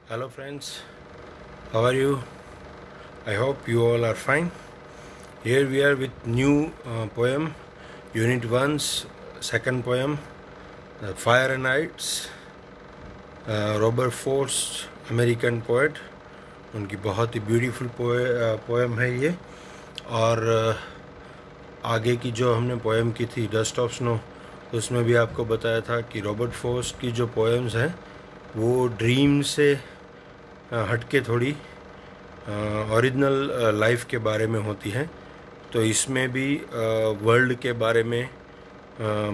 Hello friends, how are you? I hope you all are fine. Here we are with new poem, Unit 1's second poem, Fire and Ice, Robert Frost American poet. उनकी बहुत ही beautiful poem है ये। और आगे की जो हमने poem की थी डस्ट ऑफ स्नो, उसमें भी आपको बताया था कि रॉबर्ट फ्रॉस्ट की जो पोएम्स हैं वो ड्रीम से हटके थोड़ी ओरिजिनल लाइफ के बारे में होती हैं। तो इसमें भी वर्ल्ड के बारे में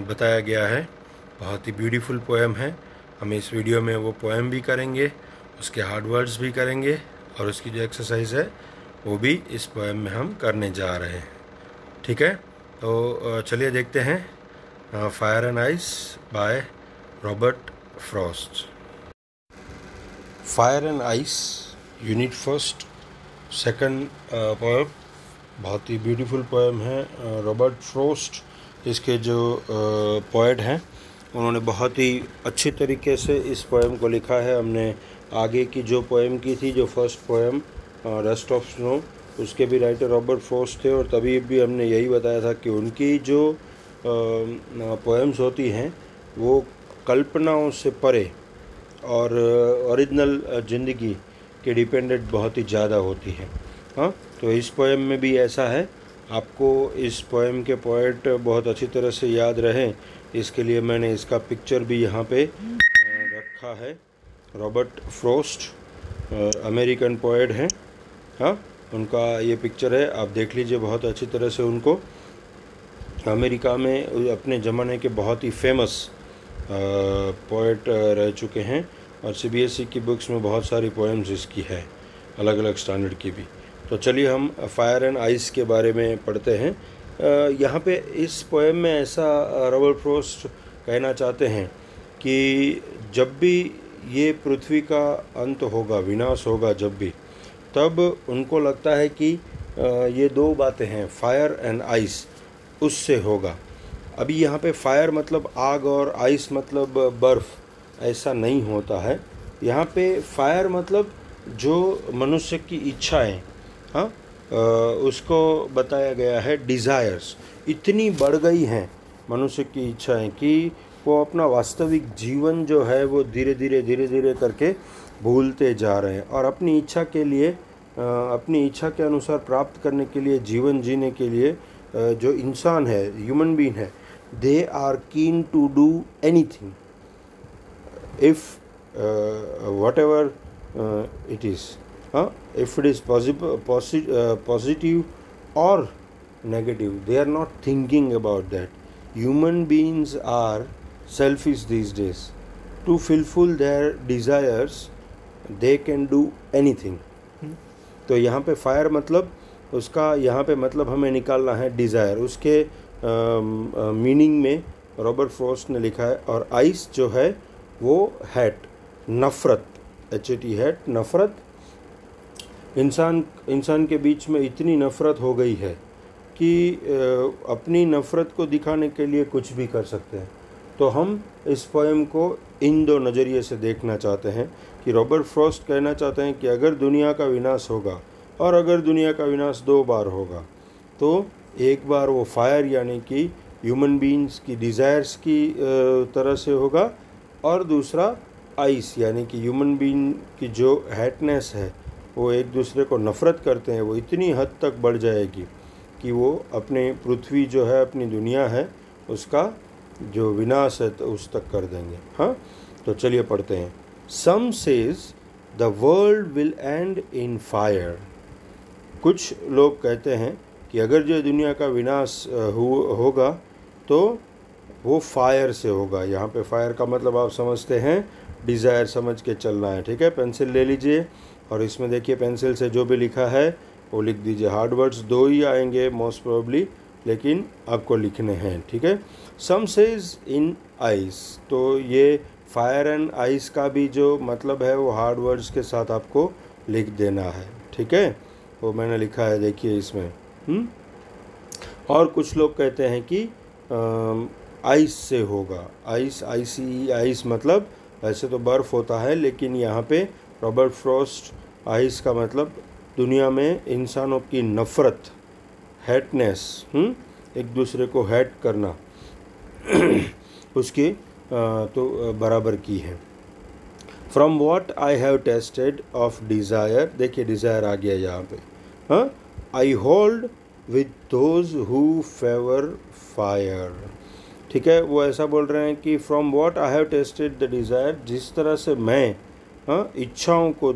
बताया गया है। बहुत ही ब्यूटीफुल पोएम है। हम इस वीडियो में वो पोएम भी करेंगे, उसके हार्ड वर्ड्स भी करेंगे, और उसकी जो एक्सरसाइज है वो भी इस पोएम में हम करने जा रहे हैं। ठीक है, तो चलिए देखते हैं fire and ice by Robert Frost. Fire and ice, unit first, second poem. बहुत ही ब्यूटीफुल पोएम है। रॉबर्ट फ्रॉस्ट इसके जो पोएट हैं, उन्होंने बहुत ही अच्छी तरीके से इस पोएम को लिखा है। हमने आगे की जो पोएम की थी, जो first poem dust of snow, उसके भी राइटर रॉबर्ट फ्रॉस्ट थे। और तभी भी हमने यही बताया था कि उनकी जो पोएम्स होती हैं वो कल्पनाओं से परे और ओरिजिनल ज़िंदगी के डिपेंडेंट बहुत ही ज़्यादा होती है। हाँ, तो इस पोएम में भी ऐसा है। आपको इस पोएम के पोएट बहुत अच्छी तरह से याद रहें, इसके लिए मैंने इसका पिक्चर भी यहाँ पे रखा है। रॉबर्ट फ्रॉस्ट अमेरिकन पोएट हैं। हाँ, उनका ये पिक्चर है, आप देख लीजिए बहुत अच्छी तरह से उनको। अमेरिका में अपने ज़माने के बहुत ही फेमस पोएट रह चुके हैं, और सीबीएसई की बुक्स में बहुत सारी पोएम्स इसकी है, अलग अलग स्टैंडर्ड की भी। तो चलिए हम फायर एंड आइस के बारे में पढ़ते हैं। यहाँ पे इस पोएम में ऐसा रॉबर्ट फ्रॉस्ट कहना चाहते हैं कि जब भी ये पृथ्वी का अंत होगा, विनाश होगा जब भी, तब उनको लगता है कि ये दो बातें हैं, फायर एंड आइस, उससे होगा। अभी यहाँ पे फायर मतलब आग और आइस मतलब बर्फ़, ऐसा नहीं होता है। यहाँ पे फायर मतलब जो मनुष्य की इच्छाएं, हाँ, उसको बताया गया है। डिज़ायर्स इतनी बढ़ गई हैं मनुष्य की इच्छाएं कि वो अपना वास्तविक जीवन जो है वो धीरे धीरे करके भूलते जा रहे हैं, और अपनी इच्छा के लिए, अपनी इच्छा के अनुसार प्राप्त करने के लिए, जीवन जीने के लिए जो इंसान है, ह्यूमन बीइंग है, they are keen to do anything if whatever it is, if it is positive or negative, they are not thinking about that. Human beings are selfish these days. To fulfill their desires they can do anything. तो यहाँ पे fire मतलब उसका, यहाँ पे मतलब हमें निकालना है डिज़ायर। उसके मीनिंग में रॉबर्ट फ्रॉस्ट ने लिखा है। और आइस जो है वो हैट, नफ़रत, HAT हैट, नफ़रत। इंसान के बीच में इतनी नफ़रत हो गई है कि अपनी नफ़रत को दिखाने के लिए कुछ भी कर सकते हैं। तो हम इस पोएम को इन दो नज़रिए से देखना चाहते हैं कि रॉबर्ट फ्रॉस्ट कहना चाहते हैं कि अगर दुनिया का विनाश होगा, और अगर दुनिया का विनाश दो बार होगा, तो एक बार वो फायर यानी कि ह्यूमन बीइंग्स की डिज़ायर्स की तरह से होगा, और दूसरा आइस यानी कि ह्यूमन बीइंग की जो हैटनेस है, वो एक दूसरे को नफ़रत करते हैं, वो इतनी हद तक बढ़ जाएगी कि वो अपने पृथ्वी जो है, अपनी दुनिया है, उसका जो विनाश है तो उस तक कर देंगे। हाँ, तो चलिए पढ़ते हैं। Some says the world will end in fire. कुछ लोग कहते हैं कि अगर जो दुनिया का विनाश होगा तो वो फायर से होगा। यहाँ पे फायर का मतलब आप समझते हैं, डिज़ायर समझ के चलना है। ठीक है, पेंसिल ले लीजिए और इसमें देखिए पेंसिल से जो भी लिखा है वो लिख दीजिए। हार्ड वर्ड्स दो ही आएंगे मोस्ट प्रोबेबली, लेकिन आपको लिखने हैं। ठीक है, सम सेज इन आइस, तो ये फायर एंड आइस का भी जो मतलब है वो हार्ड वर्ड्स के साथ आपको लिख देना है। ठीक है, वो मैंने लिखा है, देखिए इसमें। और कुछ लोग कहते हैं कि आइस से होगा। आइस, आइसी, आइस मतलब वैसे तो बर्फ़ होता है, लेकिन यहाँ पे रॉबर्ट फ्रॉस्ट, आइस का मतलब दुनिया में इंसानों की नफ़रत, हेटनेस, एक दूसरे को हेट करना उसकी तो बराबर की है। From what I have tested of desire, देखिए डिज़ायर आ गया यहाँ पे, हाँ, I hold with those who favour fire, ठीक है। वो ऐसा बोल रहे हैं कि from what I have tested the desire, जिस तरह से मैं इच्छाओं को,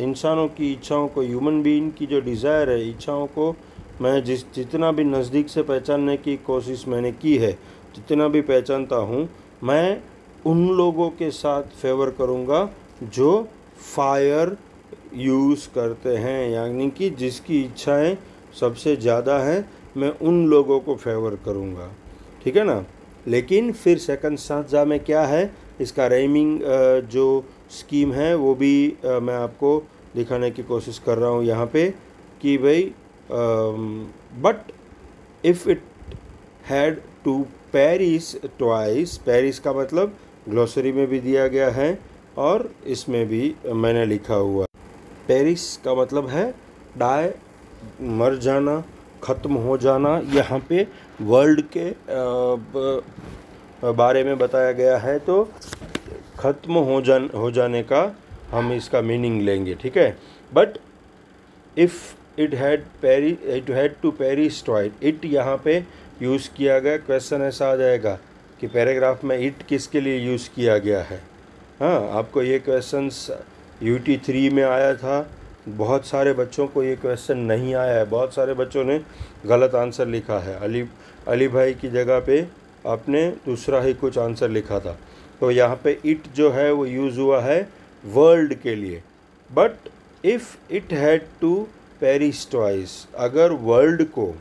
इंसानों की इच्छाओं को, ह्यूमन बीइंग की जो डिज़ायर है, इच्छाओं को मैं जितना भी नज़दीक से पहचानने की कोशिश मैंने की है, जितना भी पहचानता हूँ, मैं उन लोगों के साथ फेवर करूँगा जो फायर यूज़ करते हैं, यानी कि जिसकी इच्छाएं सबसे ज़्यादा हैं, मैं उन लोगों को फेवर करूँगा, ठीक है ना। लेकिन फिर सेकंड स्टांजा में क्या है, इसका राइमिंग जो स्कीम है वो भी मैं आपको दिखाने की कोशिश कर रहा हूँ यहाँ पे कि भाई but if it had to perish twice, perish का मतलब ग्लोसरी में भी दिया गया है और इसमें भी मैंने लिखा हुआ। पेरिस का मतलब है डाई, मर जाना, ख़त्म हो जाना। यहाँ पे वर्ल्ड के बारे में बताया गया है, तो ख़त्म हो जाने का हम इसका मीनिंग लेंगे, ठीक है। But if it had to perish twice, it यहाँ पे यूज़ किया गया। क्वेश्चन ऐसा आ जाएगा कि पैराग्राफ में इट किसके लिए यूज़ किया गया है। हाँ, आपको ये क्वेश्चंस UT 3 में आया था, बहुत सारे बच्चों को ये क्वेश्चन नहीं आया है, बहुत सारे बच्चों ने गलत आंसर लिखा है। अली भाई की जगह पे आपने दूसरा ही कुछ आंसर लिखा था, तो यहाँ पे इट जो है वो यूज़ हुआ है वर्ल्ड के लिए। But if it had to perish twice, अगर वर्ल्ड को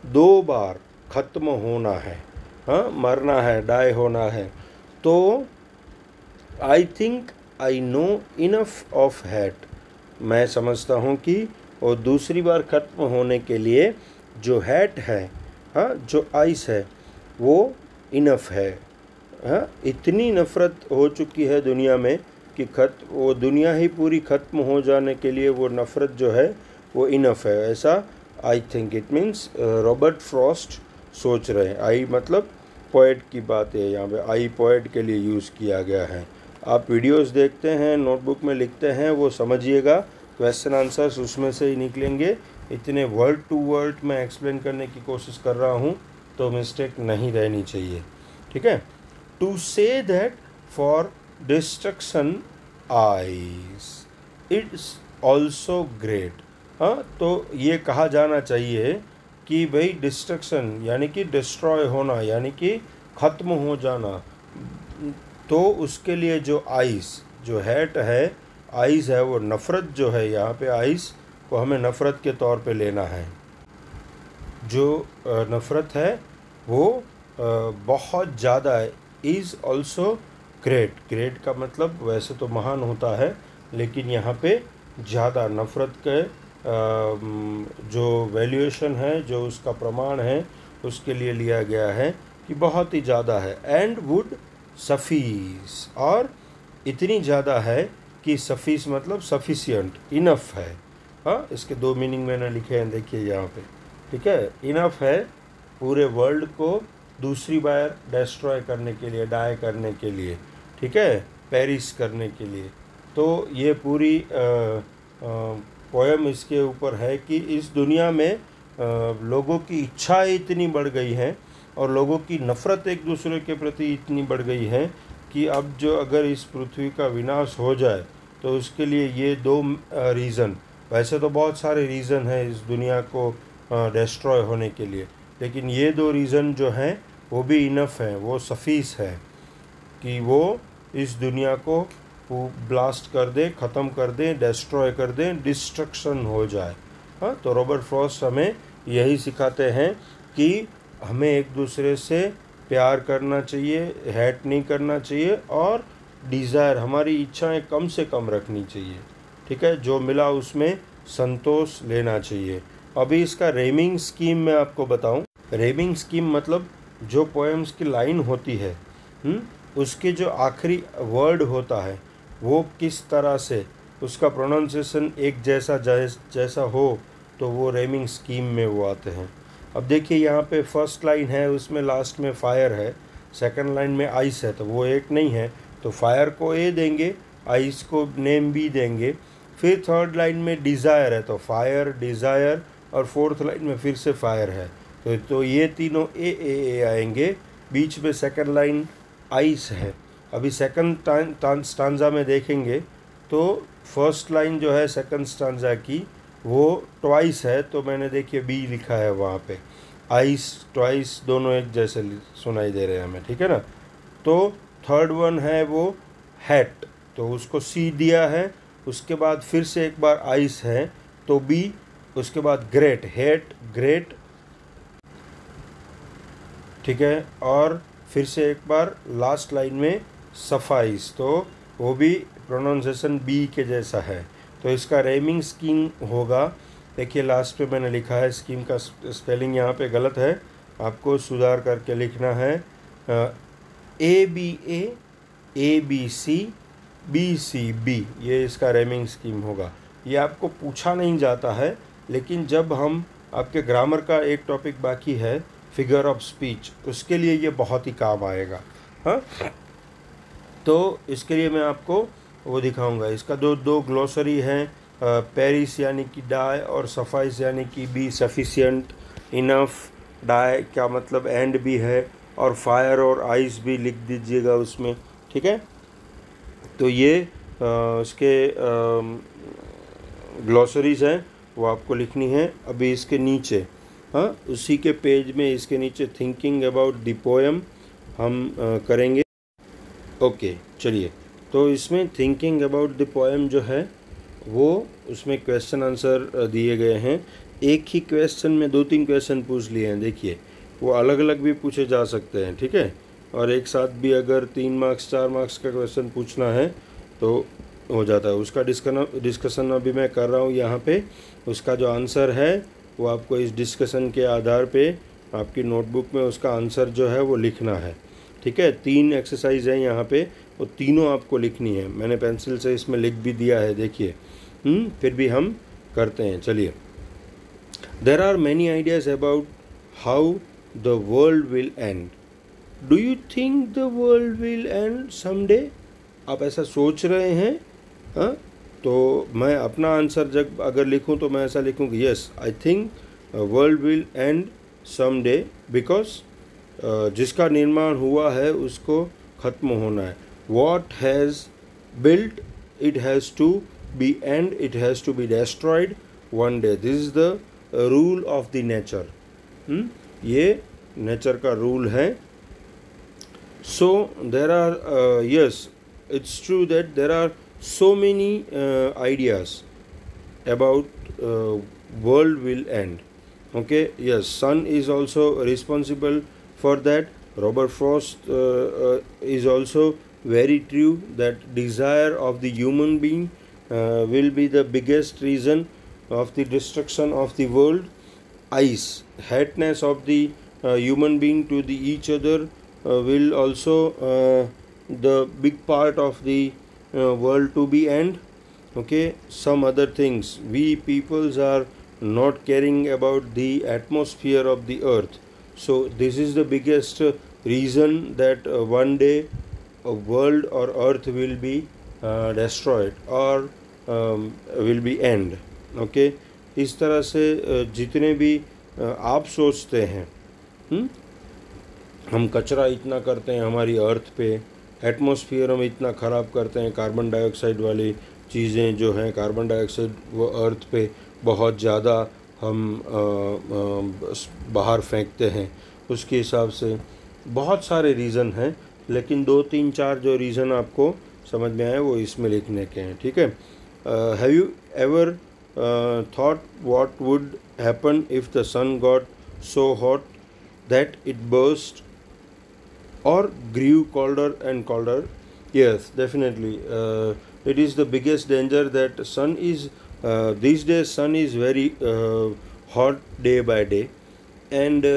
2 बार ख़त्म होना है, हाँ, मरना है, डाई होना है, तो I think I know enough of hat, मैं समझता हूँ कि वो दूसरी बार ख़त्म होने के लिए जो हैट है, हाँ, जो आइस है, वो इनफ है। हाँ, इतनी नफ़रत हो चुकी है दुनिया में कि वो दुनिया ही पूरी ख़त्म हो जाने के लिए वो नफ़रत जो है वो इनफ है, ऐसा I think. It means Robert Frost सोच रहे हैं। आई मतलब पोएट की बात है, यहाँ पे आई पोएट के लिए यूज़ किया गया है। आप वीडियोस देखते हैं, नोटबुक में लिखते हैं, वो समझिएगा, क्वेश्चन आंसर्स उसमें से ही निकलेंगे। इतने वर्ड टू वर्ड मैं एक्सप्लेन करने की कोशिश कर रहा हूँ, तो मिस्टेक नहीं रहनी चाहिए, ठीक है। To say that for destruction ice it's also great, हाँ, तो ये कहा जाना चाहिए कि भाई डिस्ट्रक्शन यानी कि डिस्ट्रॉय होना, यानी कि ख़त्म हो जाना, तो उसके लिए जो आइस, जो हैट है, आइस है, वो नफ़रत जो है, यहाँ पे आइस को हमें नफ़रत के तौर पे लेना है। जो नफ़रत है वो बहुत ज़्यादा है। इज़ ऑल्सो ग्रेट, ग्रेट का मतलब वैसे तो महान होता है, लेकिन यहाँ पे ज़्यादा नफ़रत के जो वैल्यूएशन है, जो उसका प्रमाण है, उसके लिए लिया गया है कि बहुत ही ज़्यादा है। एंड वुड सफ़ीस, और इतनी ज़्यादा है कि सफ़ीस मतलब सफिशियंट, इनफ है। हाँ, इसके 2 मीनिंग मैंने लिखे हैं, देखिए यहाँ पे, ठीक है। इनफ है पूरे वर्ल्ड को दूसरी बार डिस्ट्रॉय करने के लिए, डाई करने के लिए, ठीक है, पेरिस करने के लिए। तो ये पूरी पोएम इसके ऊपर है कि इस दुनिया में लोगों की इच्छाएं इतनी बढ़ गई हैं और लोगों की नफ़रत एक दूसरे के प्रति इतनी बढ़ गई है कि अब जो अगर इस पृथ्वी का विनाश हो जाए तो उसके लिए ये 2 रीज़न, वैसे तो बहुत सारे रीज़न हैं इस दुनिया को डिस्ट्रॉय होने के लिए, लेकिन ये 2 रीज़न जो हैं वो भी इनफ हैं, वो सफ़ीस है कि वो इस दुनिया को ब्लास्ट कर दे, ख़त्म कर दें, डिस्ट्रॉय कर दें, डिस्ट्रक्शन हो जाए। हाँ, तो रॉबर्ट फ्रॉस्ट हमें यही सिखाते हैं कि हमें एक दूसरे से प्यार करना चाहिए, हेट नहीं करना चाहिए, और डिज़ायर, हमारी इच्छाएं कम से कम रखनी चाहिए, ठीक है। जो मिला उसमें संतोष लेना चाहिए। अभी इसका रेमिंग स्कीम मैं आपको बताऊं। रेमिंग स्कीम मतलब जो पोएम्स की लाइन होती है, उसके जो आखिरी वर्ड होता है वो किस तरह से उसका प्रोनाउंसिएशन एक जैसा हो तो वो रेमिंग स्कीम में वो आते हैं। अब देखिए यहाँ पे फर्स्ट लाइन है, उसमें लास्ट में फायर है, सेकंड लाइन में आइस है, तो वो एक नहीं है, तो फायर को ए देंगे, आइस को नेम बी देंगे। फिर थर्ड लाइन में डिज़ायर है तो फायर डिज़ायर, और फोर्थ लाइन में फिर से फायर है, तो ये तीनों ए आएंगे। बीच में सेकंड लाइन आइस है। अभी सेकंड स्टांजा में देखेंगे तो फर्स्ट लाइन जो है सेकंड स्टांजा की वो ट्वाइस है, तो मैंने देखिए बी लिखा है वहाँ पे, आइस ट्वाइस दोनों एक जैसे सुनाई दे रहे हैं हमें, ठीक है ना। तो थर्ड वन है वो हैट, तो उसको सी दिया है। उसके बाद फिर से एक बार आइस है तो बी, उसके बाद ग्रेट, हेट ग्रेट, ठीक है, और फिर से एक बार लास्ट लाइन में सफाइस, तो वो भी प्रोनाउंसिएशन बी के जैसा है। तो इसका रेमिंग स्कीम होगा, देखिए लास्ट पे मैंने लिखा है, स्कीम का स्पेलिंग यहाँ पे गलत है, आपको सुधार करके लिखना है A B C B C B, ये इसका रेमिंग स्कीम होगा। ये आपको पूछा नहीं जाता है, लेकिन जब हम आपके ग्रामर का एक टॉपिक बाकी है फिगर ऑफ स्पीच, उसके लिए ये बहुत ही काम आएगा। हाँ, तो इसके लिए मैं आपको वो दिखाऊंगा। इसका दो ग्लोसरी हैं, पेरिस यानी कि डाई, और सफाइस यानी कि बी सफिशिएंट, इनफ, डाई क्या मतलब एंड भी है, और फायर और आइस भी लिख दीजिएगा उसमें, ठीक है। तो ये इसके ग्लोसरीज हैं, वो आपको लिखनी है। अभी इसके नीचे, हाँ, उसी के पेज में इसके नीचे थिंकिंग अबाउट द पोएम हम करेंगे। ओके, चलिए, तो इसमें थिंकिंग अबाउट द पोएम जो है वो उसमें क्वेश्चन आंसर दिए गए हैं। एक ही क्वेश्चन में 2-3 क्वेश्चन पूछ लिए हैं, देखिए वो अलग अलग भी पूछे जा सकते हैं, ठीक है। और एक साथ भी अगर 3 मार्क्स 4 मार्क्स का क्वेश्चन पूछना है तो हो जाता है। उसका डिस्कशन अभी मैं कर रहा हूँ यहाँ पे। उसका जो आंसर है वो आपको इस डिस्कशन के आधार पे आपकी नोटबुक में उसका आंसर जो है वो लिखना है, ठीक है। 3 एक्सरसाइज हैं यहाँ पे, वो तीनों आपको लिखनी है। मैंने पेंसिल से इसमें लिख भी दिया है, देखिए। फिर भी हम करते हैं, चलिए। There are many ideas about how the world will end. Do you think the world will end someday? आप ऐसा सोच रहे हैं? हाँ, तो मैं अपना आंसर जब अगर लिखूं तो मैं ऐसा लिखूंगी, yes I think world will end someday, because जिसका निर्माण हुआ है उसको ख़त्म होना है। What has built it has to be end, it has to be destroyed one day. This is the rule of the nature. ये नेचर का रूल है। So there are yes, it's true that there are so many ideas about world will end. Okay, yes, sun is also responsible for that. Robert Frost is also very true that desire of the human being will be the biggest reason of the destruction of the world. Ice, hateness of the human being to the each other will also the big part of the world to be end. Okay, some other things, we peoples are not caring about the atmosphere of the earth, so this is the biggest reason that one day a world or earth will be destroyed or will be end. Okay, इस तरह से जितने भी आप सोचते हैं, हम कचरा इतना करते हैं हमारी अर्थ पे, एटमॉस्फेयर हम इतना ख़राब करते हैं, कार्बन डाइऑक्साइड वाली चीज़ें जो हैं, कार्बन डाइऑक्साइड वो अर्थ पे बहुत ज़्यादा हम बाहर फेंकते हैं। उसके हिसाब से बहुत सारे रीज़न हैं, लेकिन 2-3-4 जो रीज़न आपको समझ में आए वो इसमें लिखने के हैं, ठीक है। Have you ever thought what would happen if the sun got so hot that it burst or grew colder and colder? Yes, definitely. It is the biggest danger that sun is these days sun is very hot day by day, and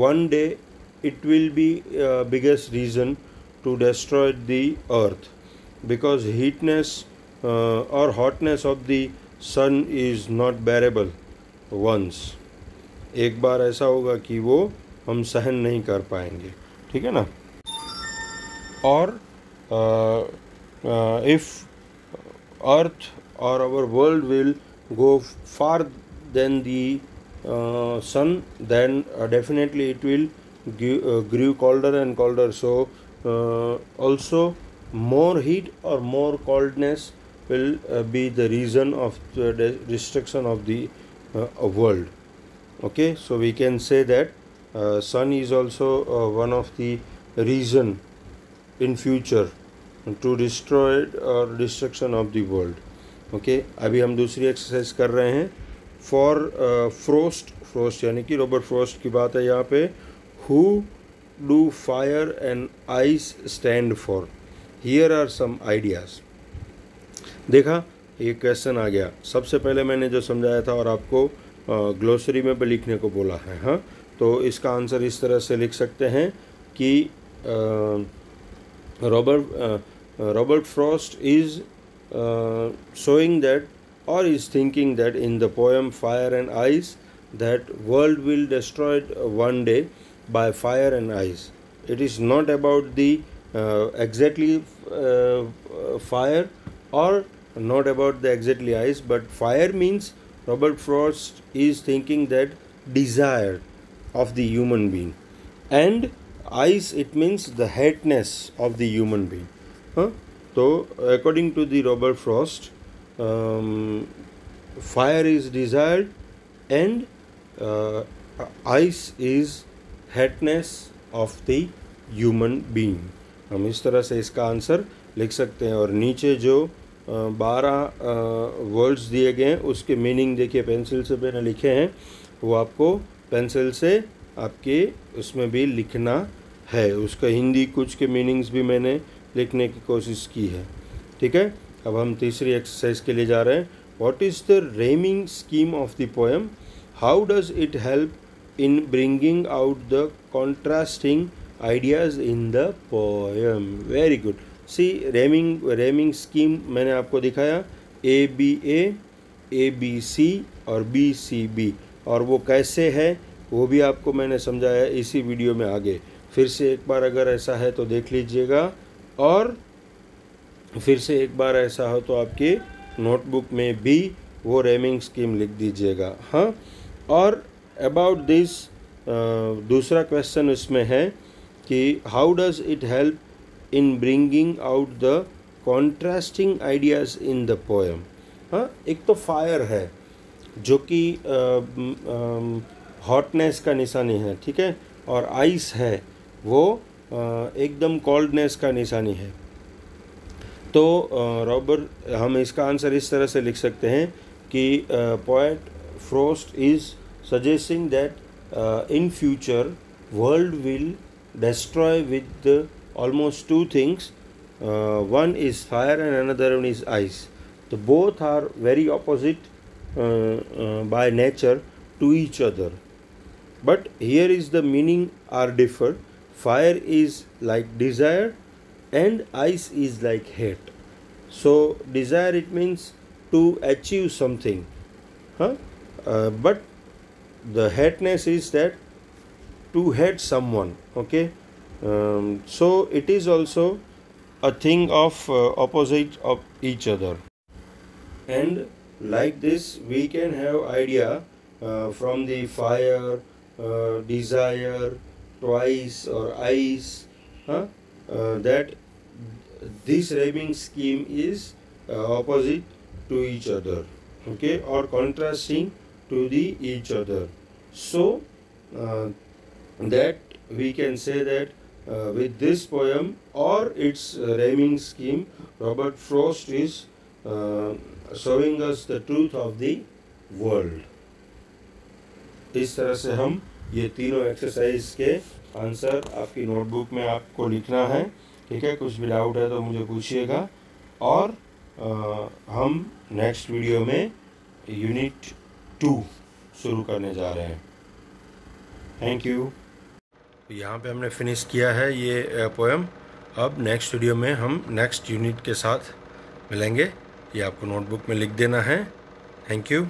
one day it will be biggest reason to destroy the earth. because heatness or hotness of the sun is not bearable once. एक बार ऐसा होगा कि वो हम सहन नहीं कर पाएंगे, ठीक है ना. और if earth or our world will go far than the sun, then definitely it will grew colder and colder. So also more heat or more coldness will be the reason of the destruction of the world. Okay, so we can say that sun is also one of the reason in future to destroy or destruction of the world. Okay, अभी हम दूसरी exercise कर रहे हैं. For frost यानी कि Robert Frost की बात है यहाँ पे. Who do fire and ice stand for? Here are some ideas. देखा, ये क्वेश्चन आ गया. सबसे पहले मैंने जो समझाया था और आपको ग्लोसरी में भी लिखने को बोला है. हाँ, तो इसका आंसर इस तरह से लिख सकते हैं कि Robert Frost is showing that or is thinking that in the poem Fire and Ice that world will destroyed one day by fire and ice. It is not about the exactly fire or not about the exactly ice, but fire means Robert Frost is thinking that desire of the human being, and ice it means the hatness of the human being. So according to the Robert Frost, fire is desired and ice is hatness of the human being. हम इस तरह से इसका answer लिख सकते हैं. और नीचे जो 12 वर्ड्स दिए गए हैं उसके मीनिंग देखिए, पेंसिल से मैंने लिखे हैं, वो आपको पेंसिल से आपके उसमें भी लिखना है. उसका हिंदी कुछ के मीनिंग्स भी मैंने लिखने की कोशिश की है. ठीक है, अब हम तीसरी एक्सरसाइज के लिए जा रहे हैं. What is the rhyming scheme of the poem? How does it help in bringing out the contrasting ideas in the poem? Very good. See, rhyming scheme मैंने आपको दिखाया, ABA, ABC और BCB, और वो कैसे है वो भी आपको मैंने समझाया इसी वीडियो में आगे. फिर से एक बार अगर ऐसा है तो देख लीजिएगा, और फिर से एक बार ऐसा हो तो आपके नोटबुक में भी वो रेमिंग स्कीम लिख दीजिएगा. हाँ, और अबाउट दिस दूसरा क्वेश्चन इसमें है कि how does it help in bringing out the contrasting ideas in the poem? हाँ, एक तो फायर है जो कि हॉटनेस का निशानी है, ठीक है, और आइस है वो एकदम कोल्डनेस का निशानी है. तो रॉबर्ट, हम इसका आंसर इस तरह से लिख सकते हैं कि poet frost is suggesting that in future world will destroy with almost two things. One is fire and another one is ice. So both are very opposite by nature to each other. But here is the meaning are differ. Fire is like desire and ice is like hate. So desire, it means to achieve something. But the hateness is that to hate someone. Okay, so it is also a thing of opposite of each other, and like this we can have idea from the fire, desire, twice or ice, that this rhyming scheme is opposite to each other, okay, or contrasting to the each other. So that we can say that with this poem or its rhyming scheme, Robert Frost is showing us the truth of the world. इस तरह से हम ये तीनों exercise के answer आपकी notebook में आपको लिखना है. ठीक है, कुछ भी डाउट है तो मुझे पूछिएगा, और हम नेक्स्ट वीडियो में यूनिट 2 शुरू करने जा रहे हैं. Thank you. यहाँ पे हमने फिनिश किया है ये पोएम. अब नेक्स्ट वीडियो में हम नेक्स्ट यूनिट के साथ मिलेंगे। ये आपको नोटबुक में लिख देना है। Thank you.